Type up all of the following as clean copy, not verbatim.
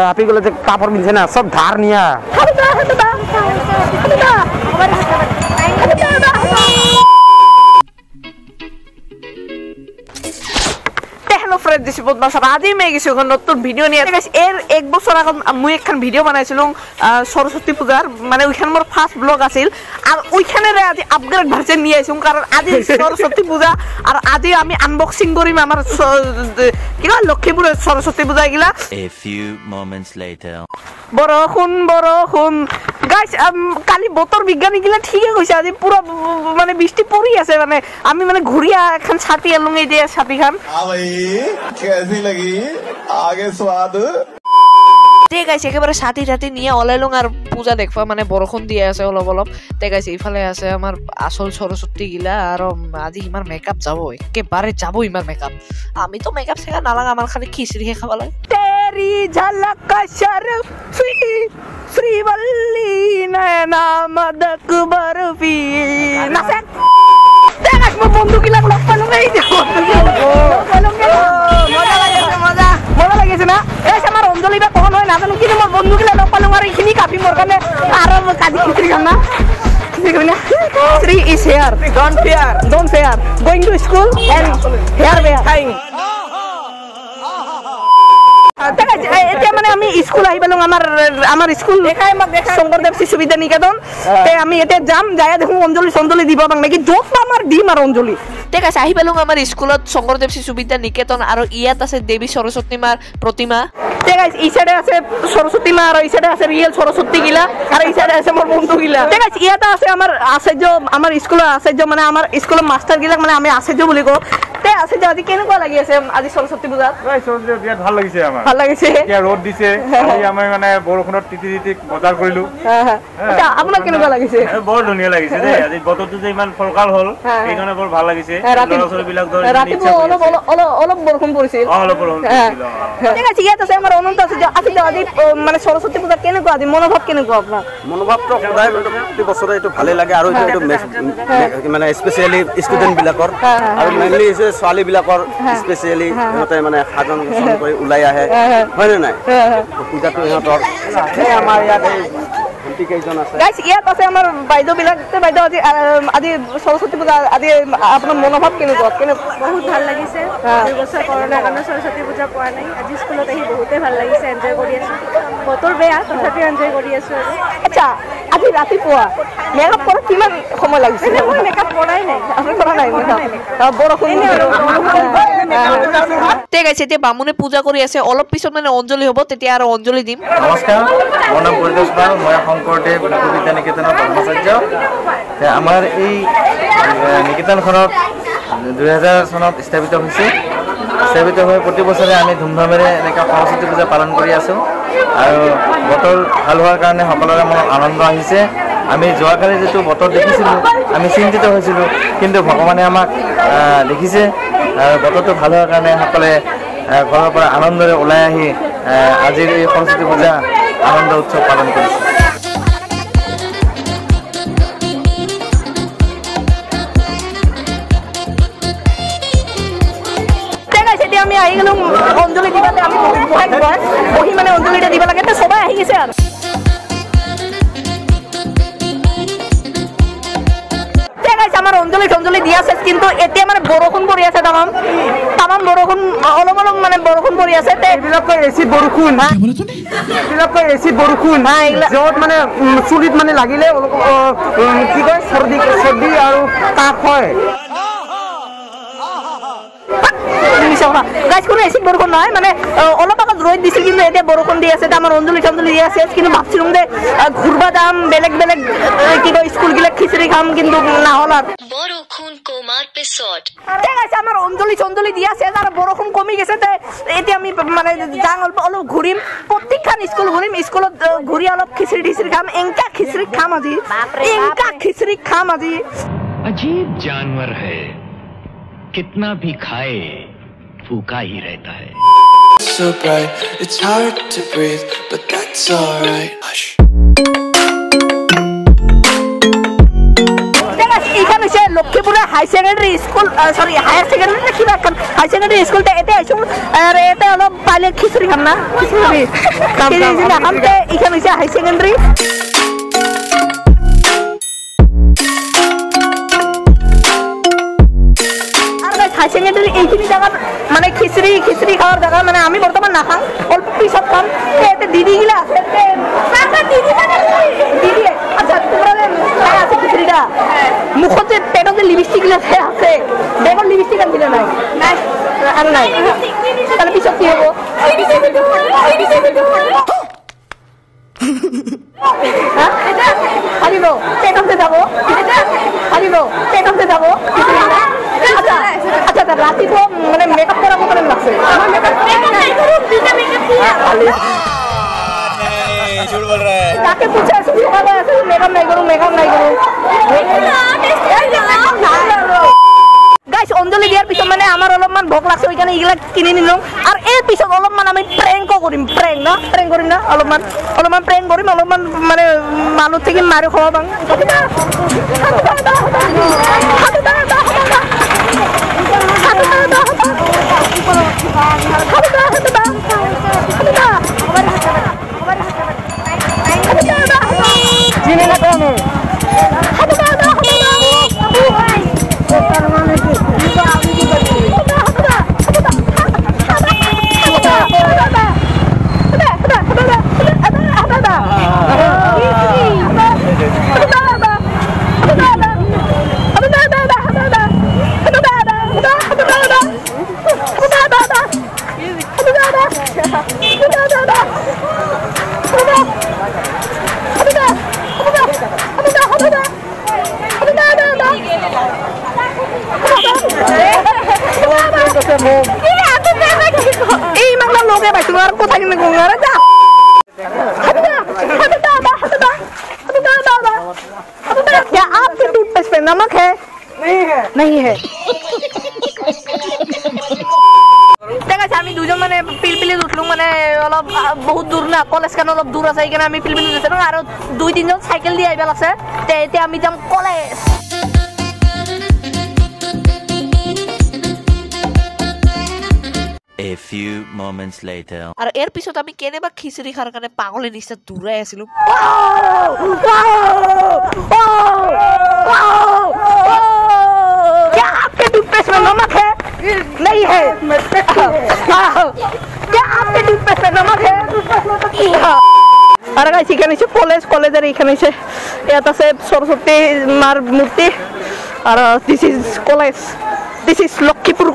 হাফিগুলো যে কাপড় পিনছে না সব ধার নিয়া হ্যালো ফ্রেন্ড দিস বদমাস আজি মে গেছি নতুন ভিডিও নিয়ে এর এক বছর আগত মুই একখান ভিডিও বানাইছিলাম সরস্বতী পূজার মানে ওইখান মোর ফার্স্ট ব্লগ আছিল আর ওইখানে আজি আপগ্রেড ভার্সন নিয়ে আইছুম কারণ আজি সরস্বতী পূজা আর আজি আমি আনবক্সিং করিম আমার কি কয় লক্ষ্মীপুরের সরস্বতী পূজা গিলা A few moments later বরষুণ গাইস কালি বতর বিজ্ঞানী গিলা ঠিকই কইছে আজি পুরো মানে বৃষ্টি পড়ি আছে মানে আমি মানে ঘুরিয়া এখন ছাতি এলুং এই যে ছাতি খান कैसी लगी आगे स्वाद ঠিক আছে একেবারে সাথী সাথী নিয়ে অলাইলং আর পূজা দেখবা মানে বরষুণ দিয়ে আছে অলপ অলপ ঠিক আছে এইফালে আছে আমার আসল সরস্বতী গিলা আর আজি ইমার মেকআপ যাব একেবারে যাব ইমার মেকআপ আমি তো মেকআপ শেখা নালাগ আমার খালি খিচড়ি খাওয়া লাগে তেরি ঝলক শরফি শ্রীবল্লী নয়না মদক বরফি নাসে দেখ মো বন্ধু গিলা লক পালং এই যে মজা লাগেছে না এই আমার অঞ্জলি বা কখন হয় না জানো কিন্তু মোর বন্ধু গিলা লক পালং আর এইখিনি কাপি মোর কানে আর কাজি খিচড়ি খাম না Sri is here. Don't fear. Going to school and here we are. এটা মানে আমি স্কুল আই পেলাম আমার স্কুল শঙ্করদেব শিশু বিদ্যা নিকেতন আমি এটা যাম যাই দেখুন অঞ্জলি সঞ্জলি দিব নাকি যত আমার দিম আর অঞ্জলি ঠিক আছে আহি পেলাম আমার স্কুলত শঙ্করদেব শিশু বিদ্যা নিকেতন আর ইয়াত আছে দেবী সরস্বতী মার প্রতিমা ঠিক আছে এই সাইডে আছে সরস্বতী মা আর এই সাইডে আছে রিয়েল সরস্বতী গিলা আর এই সাইডে আছে আমার বন্ধু গিলা ঠিক আছে ইয়াতে আছে আমার আচার্য আমার স্কুলে আচার্য মানে আমার স্কুলের মাস্টার গিলা মানে আমি আচার্য বুলি কও তে আচার্য আজি কেনেকুৱা লাগি আছে আজি সৰস্বতী পূজা সৰস্বতী বিৰাট ভাল লাগিছে আমাৰ ভাল লাগিছে এতিয়া ৰ'দ দিছে আজি আমি মানে বৰষুণত তিতি তিতি বজাৰ কৰিলো এটা আপোনাৰ কেনেকুৱা লাগিছে বৰ ধুনীয়া লাগিছে দেই আজি বতৰটো যে ইমান ফৰকাল হ'ল এইকাৰণে বৰ ভাল লাগিছে ল'ৰা-ছোৱালী বিলাক ধৰি ৰাতিপুৱা অলপ বৰষুণ পৰিছিল অলপ বৰষুণ পৰিছিল ঠিক আছে ইয়াত আছে আমাৰ অনন্ত আছে আজি মানে সৰস্বতী পূজা কেনেকুৱা আজি মনোভাৱ কেনেকুৱা আপোনাৰ মনোভাৱটো সদায় প্ৰতি বছৰে এইটো ভালে লাগে আৰু এইটো মানে স্পেচিয়েলি ষ্টুডেণ্ট বিলাকৰ আৰু মেইনলি ছোৱালী বিলাকৰ স্পেচিয়েলি সিহঁতে মানে সাধন কৰি ওলাই আহে হয় নে নাই পূজাটো সিহঁতৰ আমাৰ ইয়াত গাইস ইয়াত আছে আমাৰ বাইদেউ বিলাক বাইদেউ আজি সৰস্বতী পূজা আজি আপোনাৰ মনোভাৱ কেনেকুৱা বহুত ভাল লাগিছে দুই বছৰ কৰোনাৰ কাৰণে সৰস্বতী পূজা পোৱা নাই আজি স্কুলত আহি বহুতে ভাল লাগিছে এনজয় কৰি আছো বতৰ বেয়া তথাপি এনজয় কৰি আছো আচ্ছা আজি ৰাতিপুৱা মেকআপ কৰা কিমান সময় লাগিছিল মই মেকআপ কৰাই নাই আপুনি কৰা নাই বৰষুণ ঠিক আছে এতিয়া বামুণে পূজা কৰি আছে অলপ পিছত মানে অঞ্জলি হ'ব তেতিয়া আৰু অঞ্জলি দিম নমস্কাৰ মোৰ নাম পৰিতোষ পাল মই শংকৰদেৱ শিশু বিদ্যা নিকেতনৰ ব্ৰহ্মচাৰ্য আমাৰ এই নিকেতনখনত 2000 চনত স্থাপিত হৈছে স্থাপিত হৈ প্ৰতি বছৰে আমি ধুমধামেৰে এনেকৈ সৰস্বতী পূজা পালন কৰি আছোঁ আৰু বতৰ ভাল হোৱাৰ কাৰণে সকলোৰে মনত আনন্দ আহিছে আমি যোৱাকালি যেটো বতৰ দেখিছিলোঁ আমি চিন্তিত হৈছিলোঁ কিন্তু ভগৱানে আমাক দেখিছে আৰু বতৰটো ভাল হোৱাৰ কাৰণে সকলে ঘৰৰ পৰা আনন্দৰে ওলাই আহি আজিৰ এই সৰস্বতী পূজা আনন্দ উৎসৱ পালন কৰিছে আমি আহি গেলাম অঞ্জলি দিবাতে আমি বহি মানে অঞ্জলিটা দিব লাগে তো সবাই আহি গেছে আর আমার অঞ্জলি দিয়া আছে কিন্তু এতিয়া মানে বৰষুণ পৰি আছে তামাম বৰষুণ অলপ মানে বৰষুণ পৰি আছে এইবিলাক এচিড বৰষুণ এইবিলাক এচিড বৰষুণ য'ত মানে চুলিত মানে লাগিলে কি কয় চৰ্দি আৰু কাহ হয় গাছ কোনো এসিড বরষুণ নয় মানে অলপ আগত রোদ দিছিল কিন্তু এটা বরষুণ দিয়ে আছে আমার অঞ্জলি টঞ্জলি দিয়ে আছে কিন্তু ভাবছিলাম যে ঘুরবা দাম বেলেগ কি কয় স্কুল গিলা খিচুড়ি খাম কিন্তু না হল আর বরষুণ কমার পেছট ঠিক আছে আমার অঞ্জলি চঞ্জলি দিয়ে আছে আর বরষুণ কমি গেছে এটা আমি মানে যাং অলপ ঘুরিম প্রত্যেকখান স্কুল ঘুরিম স্কুলত ঘুরি অলপ খিচুড়ি টিচুড়ি খাম এঙ্কা খিচুড়ি খাম আজি अजीब जानवर है कितना भी खाए फूका ही रहता है So bright, it's hard to breathe, but that's alright. Hush. এখানে সে লক্ষ্মীপুরের high secondary school sorry higher secondary কিবা এখন হাই সেকেন্ডারি স্কুলতে এতে আইছো আর এতে অলপ পাইলে খিচুড়ি খাম না খিচুড়ি খামতে এখানে হইছে হাই সেকেন্ডারি হাই সেকেন্ডারি এইখিনি জায়গা মানে খিচুড়ি খাওয়ার জায়গা মানে আমি বর্তমান না খাম অল্প পিছত খাম এতে দিদি গিলা আছে দিদি আচ্ছা তোমরা আছে খিচুড়িটা মুখত যে পেটত যে লিপস্টিক গিলা আছে বেগর লিপস্টিক আন দিলে নাই আর নাই তাহলে পিছত কি হবো হারিব পেটতে যাবো আচ্ছা ৰাতিপুৱা মানে মেকআপ করা মতো লাগছে তাকে পুছে মেকআপ নাই করু গাইস অঞ্জলি দিয়ার পিছত মানে আমার অলপমান ভোক লাগছে ওইখানে এগুলা কিনে নিলাম আর এর পিছত অলপমান আমি প্র্যাঙ্কও করিম প্র্যাঙ্ক করিম না অলপমান প্র্যাঙ্ক করিম অলপমান মানে মানুষ থেকে মারি খাওয়া পাং চিনি না কোন এই মাংলা লোকে পাইছো আর কোথায় কিনে গঙ্গারা যা क्या आपके टूथपेस्ट पे नमक है नहीं है আমি দুজন মানে পিলপিলি উঠলো মানে অলপ বহুত দূর না কলেজ কান অলপ দূর আছে এইখানে আমি পিলপিলি উঠেছিলাম আর 2-3 জন সাইকেল দিয়ে আইবা লাগছে তে আমি যাম college A few moments later. আর এর পিছত আমি কেনে বা খিচুড়ি খাওয়ার কারণে পাগলের নিচে দূরে আসিলাম क्या आपके टूथपेस्ट में नमक है नहीं है क्या आपके टूथपेस्ट में नमक है আর গাইস এখানে আছে কলেজের এখানে আছে এটা আছে সরস্বতী মার মূর্তি আর দিস ইজ লক্ষ্মীপুর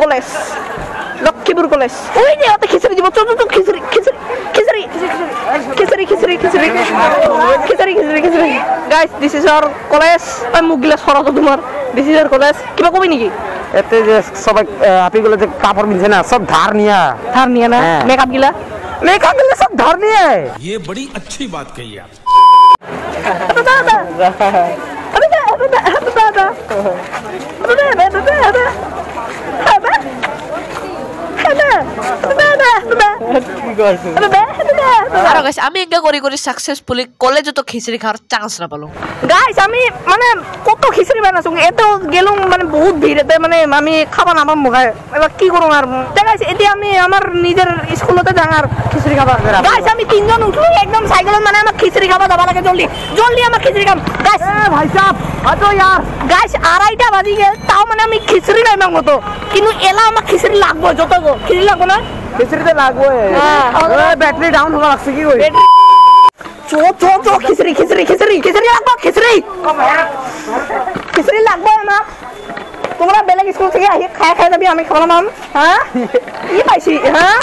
কলেজ ওই যে ওতে খিচুড়ি দিব চল khichuri guys this is our college আমি মুগিলা সরাতো তোমার দিস ইজ আওয়ার কলেজ কিবা কবি নাকি এতে যে সবাই আপিগুলো যে কাপড় মিলছে না সব ধার নিয়া না মেকআপ গিলা সব ধার নিয়ে ये बड़ी अच्छी बात कही आप আর গাইস আমি এঙ্গা করি সাকসেসফুলি কলেজে তো খিচুড়ি খাওয়ার চান্স না পেলাম গাইস আমি মানে কত খিচুড়ি বানাইছো এতো গেলুম মানে বহুত ভিড় এতে মানে আমি খাবা না আমার মুখে এবার কি করুম আর গাইস এতে আমি আমার নিজের স্কুলতে যাওয়ার খিচুড়ি খাবা গাইস আমি 3 জন উঠলো একদম সাইকেল মানে আমার খিচুড়ি খাবা দাবা লাগে জলদি আমার খিচুড়ি খাম গাইস ভাই সাহেব আতো यार গাইস 2:30 বাজি গেল তাও মানে আমি খিচুড়ি নাই মাংতো কিন্তু এলা আমার খিচুড়ি লাগবে যত গো খিচুড়ি লাগবে না খিচুড়িতে লাগবে ব্যাটারি ডাউন হওয়া লাগছে কি কই চো খিচুড়ি লাগবে খিচুড়ি লাগবে না তোমরা বেলেগ স্কুল থেকে আহি খাই যাবি আমি খাবলাম হ্যাঁ কি পাইছি হ্যাঁ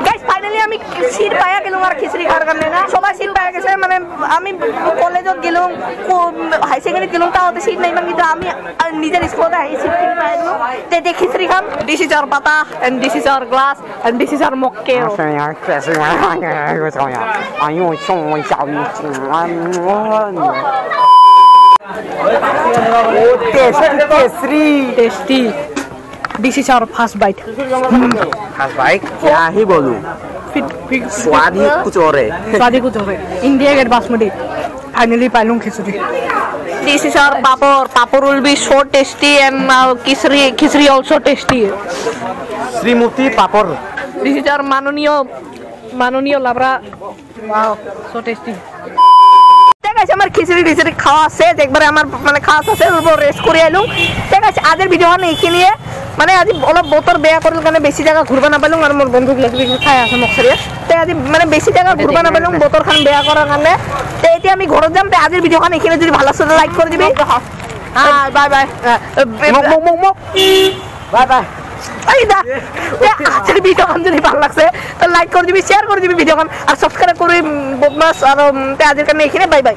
গাইস ফাইনালি আমি সিট পায়া গেলাম আর খিচুড়ি খাওয়ার কারণে না সবাই সিট পায়া গেছে মানে আমি কলেজত গেলাম হাই সেকেন্ডারি গেলাম তাওতে সিট নাই কিন্তু আমি নিজের স্কুলতে আহি সিট পায়া গেলাম তে খিচুড়ি খাম this is our pata and this is our glass and this is our মক্কেল tasty this is our first bite क्या ही बोलूं स्वाद ही कुछ और है इंडिया गेट बासमती फाइनली पाइलूं khichdi This is our papor. Papor will be so tasty and kisri also tasty. Shrimati papad This is our manoniyo labra. Wow, so tasty. ঠিক আছে আমার খিচুড়ি খাওয়া আছে একবারে আমার মানে খাওয়া আছে উপর রেস্ট করে আইলুম ঠিক আছে আজের ভিডিওখান এইখিনি মানে আজি অলপ বতৰ বেয়া কৰিল কাৰণে বেছি জায়গা ঘুৰবা নাপাইলুম আৰু মোৰ বন্ধুবিলাক খাই আছে মকসৰিয়া তে আজি মানে বেছি জায়গা ঘুৰবা নাপাইলুম বতৰখান বেয়া কৰাৰ কাৰণে তে এতিয়া আমি ঘৰত যাম তে আজিৰ ভিডিওখান এইখিনি যদি ভাল আছে লাইক কৰি দিবি বাই বাই বাই বাই আইদা আজিৰ ভিডিওখান যদি ভাল লাগছে তো লাইক কৰি দিবি শেয়াৰ কৰি দিবি ভিডিওখান আৰু সাবস্ক্ৰাইব কৰি বদমাস আৰু তে আজিৰ কাৰণে এইখিনি বাই বাই